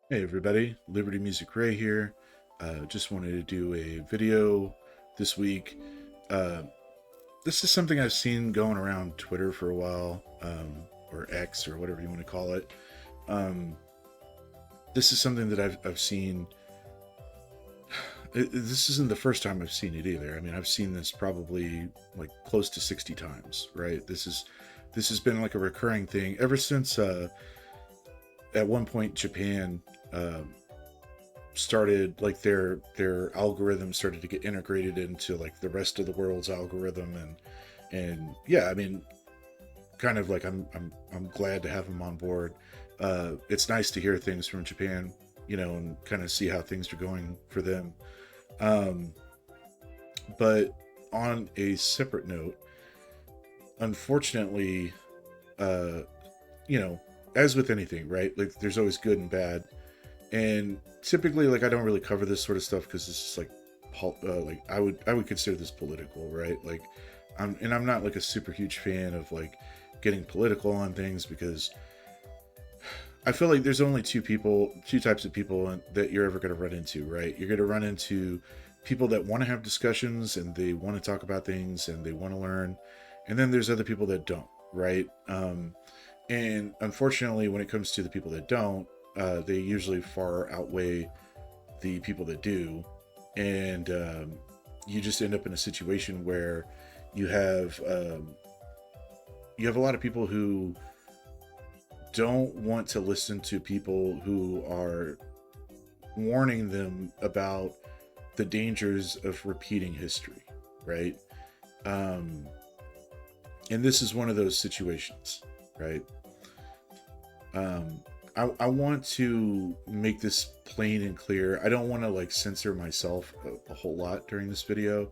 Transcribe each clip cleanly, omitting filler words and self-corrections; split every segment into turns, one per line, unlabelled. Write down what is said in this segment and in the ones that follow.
Hey everybody, Liberty Music Ray here. Just wanted to do a video this week. Uh, this is something I've seen going around Twitter for a while, or X, or whatever you want to call it. Um, this is something that I've seen. This isn't the first time I've seen it either. I mean, I've seen this probably like close to 60 times, right? This has been like a recurring thing ever since. At one point, Japan started like their algorithm started to get integrated into like the rest of the world's algorithm, and yeah, I mean, kind of like I'm glad to have them on board. It's nice to hear things from Japan, and kind of see how things are going for them. Um, but on a separate note, unfortunately, uh, you know, as with anything, right? Like there's always good and bad, and typically, like I don't really cover this sort of stuff because this is like I would consider this political, right? Like I'm not like a super huge fan of like getting political on things because I feel like there's only two types of people that you're ever going to run into, right? You're going to run into people that want to have discussions and they want to talk about things and they want to learn, and then there's other people that don't, right? And unfortunately, when it comes to the people that don't, they usually far outweigh the people that do, and you just end up in a situation where you have um, you have a lot of people who don't want to listen to people who are warning them about the dangers of repeating history, right? Um, and this is one of those situations, right? I want to make this plain and clear. I don't want to like censor myself a whole lot during this video.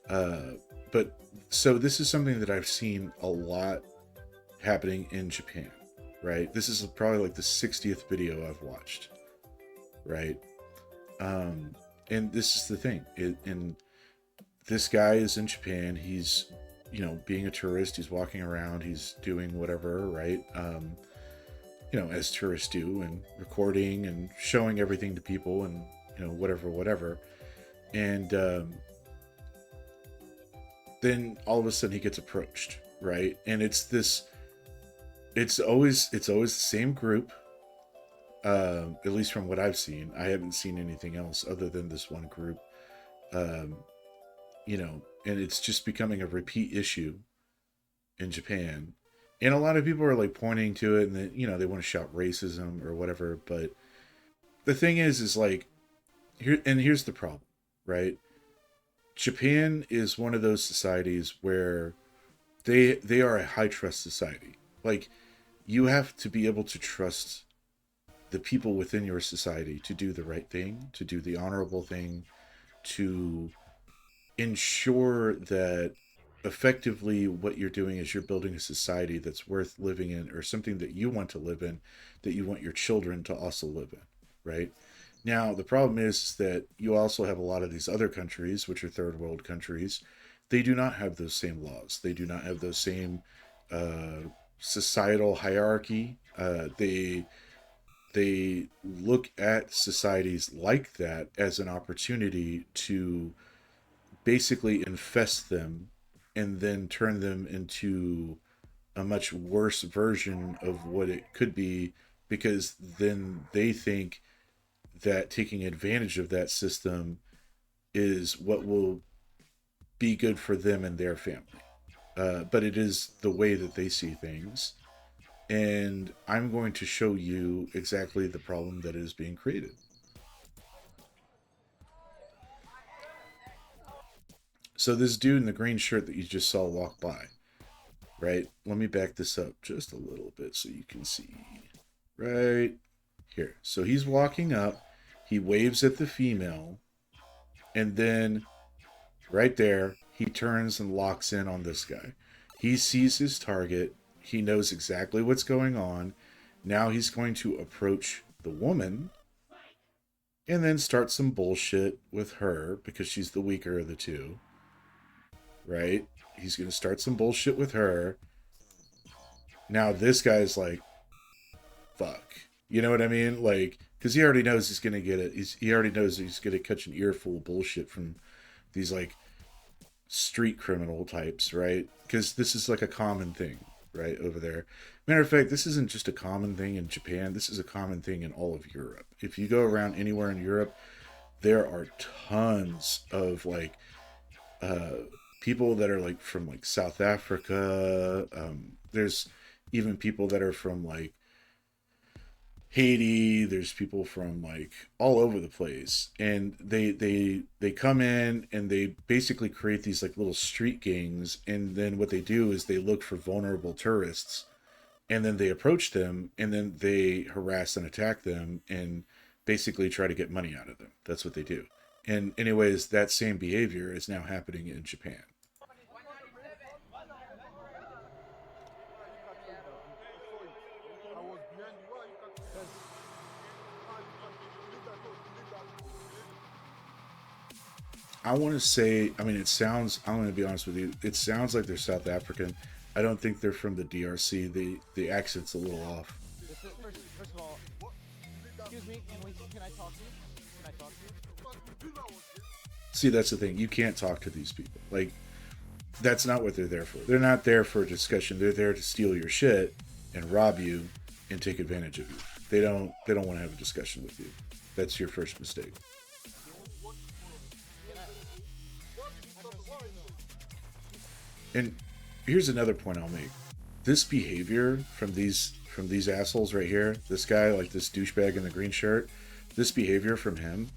Uh, but so this is something that I've seen a lot happening in Japan, right? This is probably like the 60th video I've watched, right? Um, and this is the thing. And this guy is in Japan. He's, being a tourist. He's walking around. He's doing whatever, right? As tourists do, and recording and showing everything to people, and whatever. And then all of a sudden he gets approached, right? And it's always the same group. At least from what I've seen, I haven't seen anything else other than this one group. Um, and it's just becoming a repeat issue in Japan. And a lot of people are like pointing to it, and then they want to shout racism or whatever. But the thing is like here's the problem, right? Japan is one of those societies where they are a high trust society. Like, you have to be able to trust the people within your society to do the right thing, to do the honorable thing, to ensure that effectively what you're doing is you're building a society that's worth living in, or something that you want to live in, that you want your children to also live in, right? Now the problem is that you also have a lot of these other countries, which are third world countries. They do not have those same laws. They do not have those same uh, societal hierarchy. They look at societies like that as an opportunity to basically infest them and then turn them into a much worse version of what it could be, because then they think that taking advantage of that system is what will be good for them and their family. But it is the way that they see things. And I'm going to show you exactly the problem that is being created. So this dude in the green shirt that you just saw walk by, right? Let me back this up just a little bit so you can see. Right here. So he's walking up, he waves at the female, and then right there, he turns and locks in on this guy. He sees his target, he knows exactly what's going on. Now he's going to approach the woman, and then start some bullshit with her because she's the weaker of the two, right? He's gonna start some bullshit with her. Now this guy's like, fuck. You know what I mean? Like, because he already knows he's gonna get it. He already knows he's gonna catch an earful of bullshit from these like street criminal types, right? Because this is like a common thing, right, over there. Matter of fact, this isn't just a common thing in Japan. This is a common thing in all of Europe. If you go around anywhere in Europe, there are tons of like uh, people that are like from like South Africa. There's even people that are from like Haiti. There's people from like all over the place, and they come in and they basically create these like little street gangs. And then what they do is they look for vulnerable tourists, and then they approach them, and then they harass and attack them, and basically try to get money out of them. That's what they do. And anyways, that same behavior is now happening in Japan. I want to say, I mean, it sounds, I'm going to be honest with you, it sounds like they're South African. I don't think they're from the DRC. The accent's a little off.
First of all, excuse me, can I talk to you? Can I talk to you?
See, that's the thing. You can't talk to these people. Like, that's not what they're there for. They're not there for a discussion. They're there to steal your shit and rob you and take advantage of you. They don't want to have a discussion with you. That's your first mistake. And here's another point I'll make. This behavior from these assholes right here, this guy, like this douchebag in the green shirt, this behavior from him,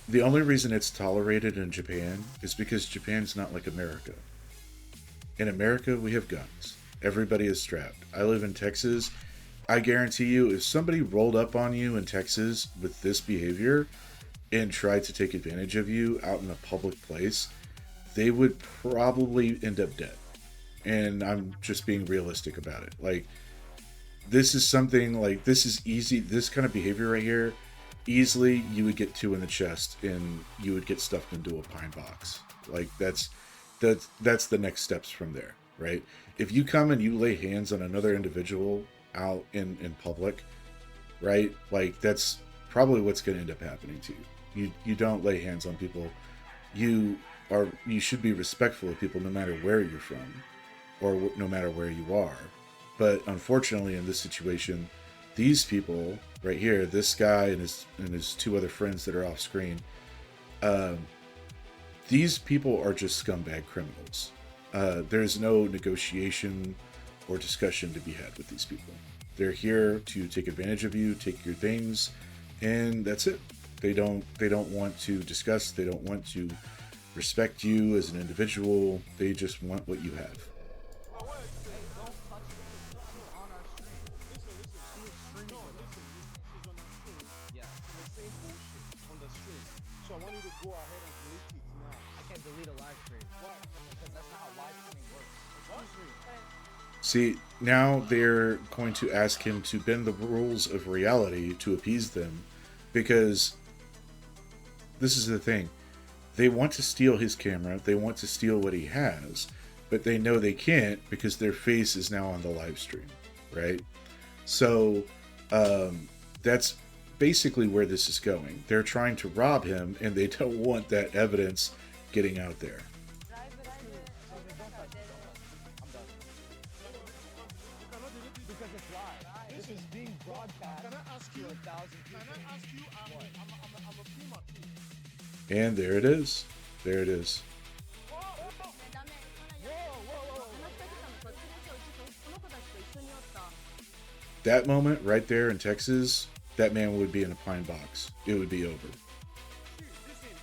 the only reason it's tolerated in Japan is because Japan's not like America. In America, we have guns. Everybody is strapped. I live in Texas. I guarantee you, if somebody rolled up on you in Texas with this behavior and tried to take advantage of you out in a public place, they would probably end up dead. And I'm just being realistic about it. Like, this is something like this is easy. This kind of behavior right here, easily you would get two in the chest and you would get stuffed into a pine box. Like that's the next steps from there, right? If you come and you lay hands on another individual out in public, right? Like that's probably what's going to end up happening to you. You don't lay hands on people. You should be respectful of people no matter where you're from or no matter where you are. But unfortunately, in this situation, these people right here, this guy and his two other friends that are off screen, um, these people are just scumbag criminals. There's no negotiation or discussion to be had with these people. They're here to take advantage of you, take your things, and that's it. They don't want to discuss. They don't want to respect you as an individual. They just want what you have.
So I want you to go ahead and delete it now. I can't delete a live stream. Why? Because that's not how live streaming works. Excuse me.
See, now they're going to ask him to bend the rules of reality to appease them because this is the thing. They want to steal his camera, they want to steal what he has, but they know they can't because their face is now on the live stream, right? So that's basically where this is going. They're trying to rob him and they don't want that evidence getting out there.
Because it's live. This is being broadcast. Can I ask you a thousand people? Can I ask you? I'm a prima too.
And there it is. There it is. That moment right there in Texas, that man would be in a pine box. It would be over.
Listen,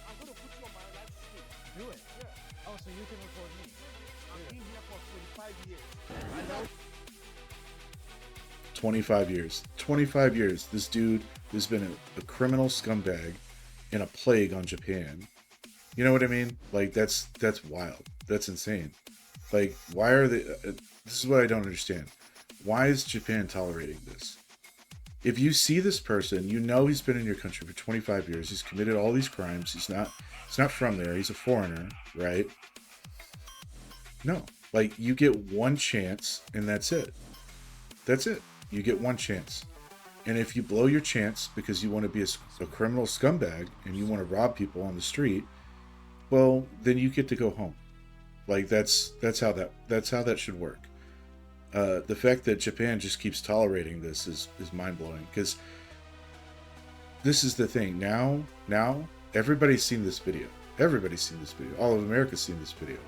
I'm gonna put you on my live stream. Do it. Yeah. Oh, so you can record me. I've been here for 25 years. I know.
25 years. 25 years. This dude has been a criminal scumbag and a plague on Japan. You know what I mean? Like, that's wild. That's insane. Like, why are they... this is what I don't understand. Why is Japan tolerating this? If you see this person, you know he's been in your country for 25 years. He's committed all these crimes. He's not from there. He's a foreigner, right? No. Like, you get one chance and that's it. That's it. You get one chance. And if you blow your chance because you want to be a criminal scumbag and you want to rob people on the street, well, then you get to go home. Like, that's how that should work. The fact that Japan just keeps tolerating this is mind blowing, because this is the thing. Now everybody's seen this video. Everybody's seen this video. All of America's seen this video.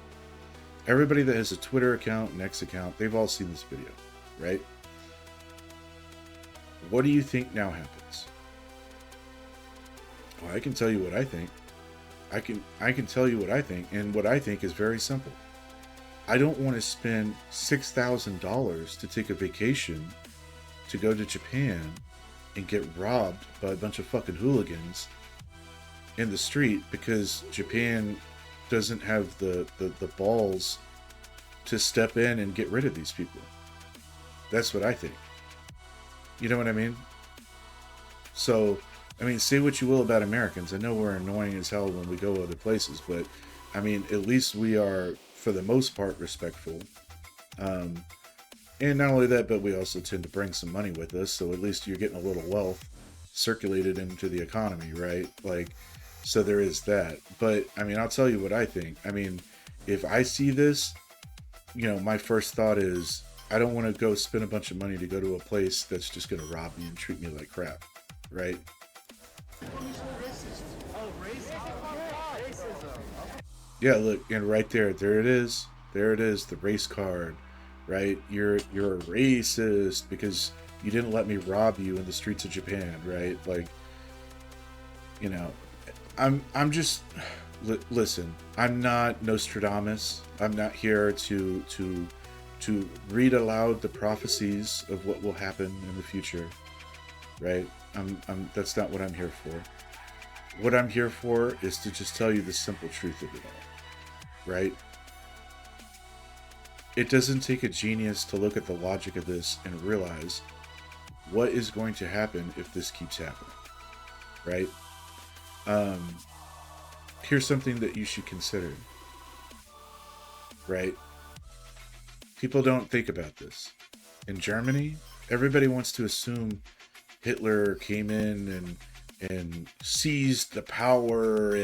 Everybody that has a Twitter account, an X account, they've all seen this video, right? What do you think now happens? Well, I can tell you what I think. I can tell you what I think, and what I think is very simple. I don't want to spend $6,000 to take a vacation to go to Japan and get robbed by a bunch of fucking hooligans in the street because Japan doesn't have the balls to step in and get rid of these people. That's what I think. You know what I mean? So, I mean, say what you will about Americans. I know we're annoying as hell when we go other places, but I mean, at least we are, for the most part, respectful. And not only that, but we also tend to bring some money with us, so at least you're getting a little wealth circulated into the economy, right? Like, so there is that. But, I mean, I'll tell you what I think. I mean, if I see this, you know, my first thought is, I don't want to go spend a bunch of money to go to a place that's just going to rob me and treat me like crap, right? Yeah, look, and right there it is. There it is, the race card, right? You're a racist because you didn't let me rob you in the streets of Japan, right? Like, you know, I'm just listen. I'm not Nostradamus. I'm not here to read aloud the prophecies of what will happen in the future, right? That's not what I'm here for. What I'm here for is to just tell you the simple truth of it all, right? It doesn't take a genius to look at the logic of this and realize what is going to happen if this keeps happening, right? Here's something that you should consider, right? People don't think about this. In Germany, everybody wants to assume Hitler came in and seized the power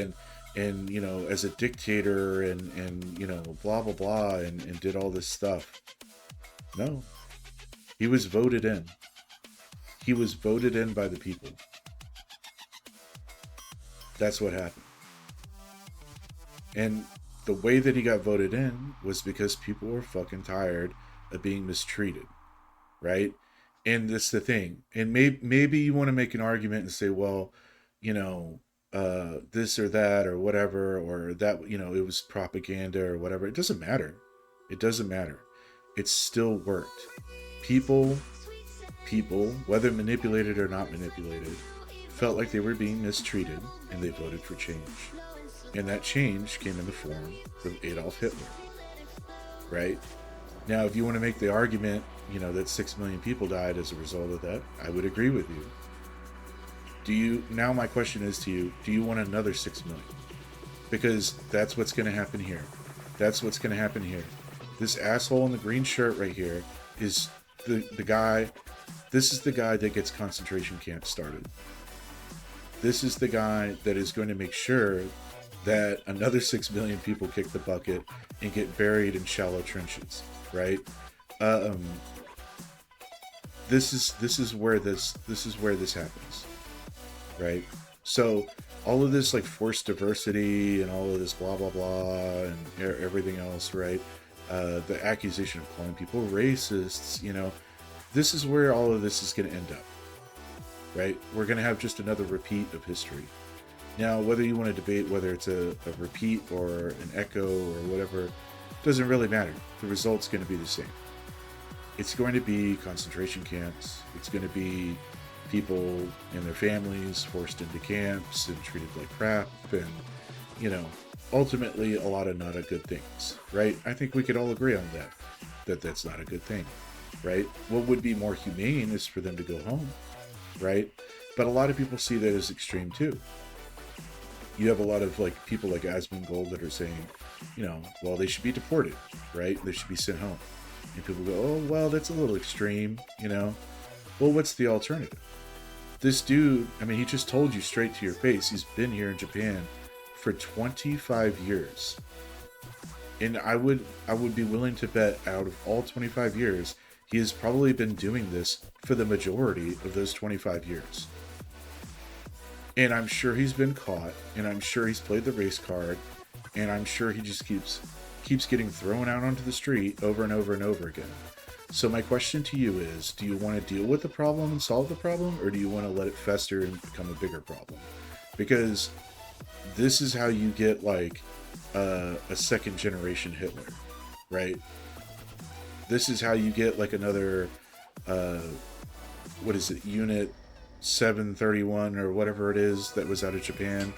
and you know, as a dictator and you know, blah blah blah, and did all this stuff. No. He was voted in. He was voted in by the people. That's what happened. And the way that he got voted in was because people were fucking tired of being mistreated, right? And that's the thing. And maybe you want to make an argument and say, well, you know, this or that or whatever, or that, you know, it was propaganda or whatever. It doesn't matter. It doesn't matter. It still worked. People, whether manipulated or not manipulated, felt like they were being mistreated and they voted for change. And that change came in the form of Adolf Hitler, right? Now, if you want to make the argument, you know, that 6 million people died as a result of that, I would agree with you. Now my question is to you, do you want another 6 million? Because that's what's going to happen here. That's what's going to happen here. This asshole in the green shirt right here is the guy, this is the guy that gets concentration camps started. This is the guy that is going to make sure that another 6 million people kick the bucket and get buried in shallow trenches, right? This is where this happens, right? So all of this like forced diversity and all of this blah blah blah and everything else, right? The accusation of calling people racists, you know, this is where all of this is going to end up, right? We're going to have just another repeat of history. Now, whether you want to debate whether it's a repeat or an echo or whatever, doesn't really matter. The result's going to be the same. It's going to be concentration camps. It's going to be people and their families forced into camps and treated like crap, and, you know, ultimately a lot of not a good things, right? I think we could all agree on that that's not a good thing, right? What would be more humane is for them to go home. right? But a lot of people see that as extreme too. You have a lot of like people like Asmongold that are saying, you know, well, they should be deported, right? They should be sent home. And people go, oh, well, that's a little extreme, you know. Well, what's the alternative? This dude, I mean, he just told you straight to your face, he's been here in Japan for 25 years. And I would be willing to bet out of all 25 years, he has probably been doing this for the majority of those 25 years. And I'm sure he's been caught, and I'm sure he's played the race card, and I'm sure he just keeps getting thrown out onto the street over and over and over again. So my question to you is, do you want to deal with the problem and solve the problem, or do you want to let it fester and become a bigger problem? Because this is how you get like a second generation Hitler, right? This is how you get like another what is it, Unit 731 or whatever it is that was out of Japan.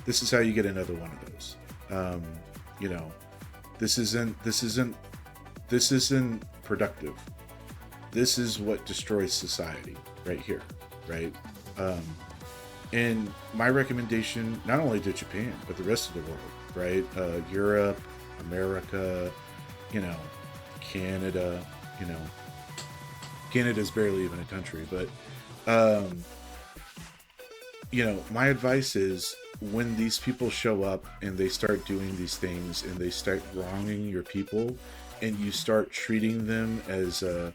This is how you get another one of those. You know, this isn't productive. This is what destroys society right here, right? And my recommendation, not only to Japan, but the rest of the world, right? Europe, America, you know, Canada, you know, Canada's barely even a country, but, you know, my advice is when these people show up and they start doing these things and they start wronging your people and you start treating them as a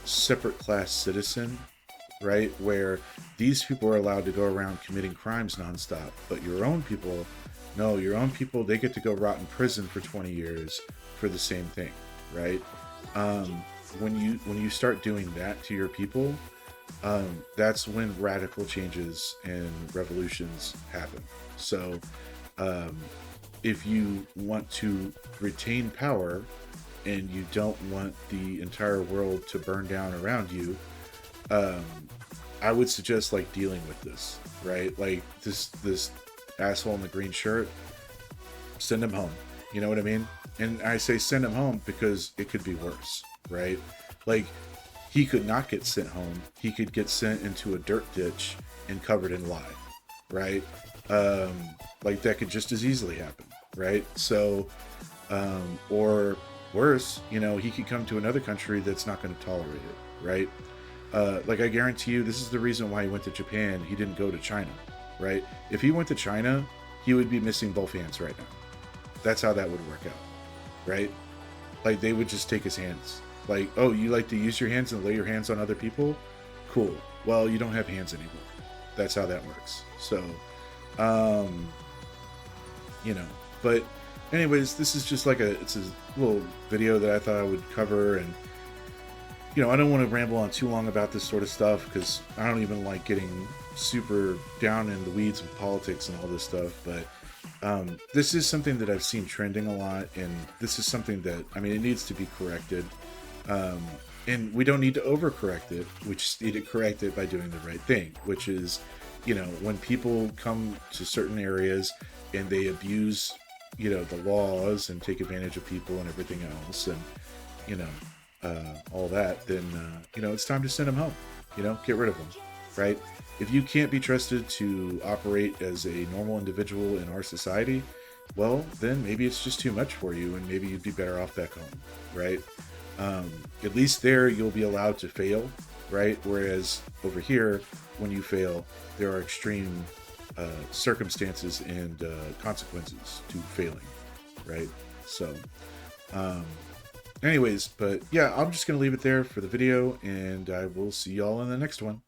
separate class citizen, right? Where these people are allowed to go around committing crimes nonstop, but your own people, no, your own people, they get to go rot in prison for 20 years for the same thing, right? When you start doing that to your people, that's when radical changes and revolutions happen. So, if you want to retain power and you don't want the entire world to burn down around you, I would suggest like dealing with this, right? Like this asshole in the green shirt, send him home. You know what I mean? And I say send him home because it could be worse, right? Like, he could not get sent home. He could get sent into a dirt ditch and covered in lye, right? Like, that could just as easily happen, right? So, or worse, you know, he could come to another country that's not going to tolerate it, right? Like, I guarantee you, this is the reason why he went to Japan. He didn't go to China, right? If he went to China, he would be missing both hands right now. That's how that would work out, right? Like, they would just take his hands. Like, oh, you like to use your hands and lay your hands on other people? Cool. Well, you don't have hands anymore. That's how that works. So, you know, but anyways, this is just like it's a little video that I thought I would cover. And, you know, I don't want to ramble on too long about this sort of stuff because I don't even like getting super down in the weeds with politics and all this stuff. But this is something that I've seen trending a lot, and this is something that, I mean, it needs to be corrected. And we don't need to overcorrect it. We just need to correct it by doing the right thing, which is, you know, when people come to certain areas and they abuse, you know, the laws and take advantage of people and everything else, and, you know, all that, then, you know, it's time to send them home, you know, get rid of them, right? If you can't be trusted to operate as a normal individual in our society, well, then maybe it's just too much for you, and maybe you'd be better off back home, right? At least there you'll be allowed to fail, right? Whereas over here, when you fail, there are extreme circumstances and consequences to failing, right? So, anyways, but yeah, I'm just going to leave it there for the video, and I will see y'all in the next one.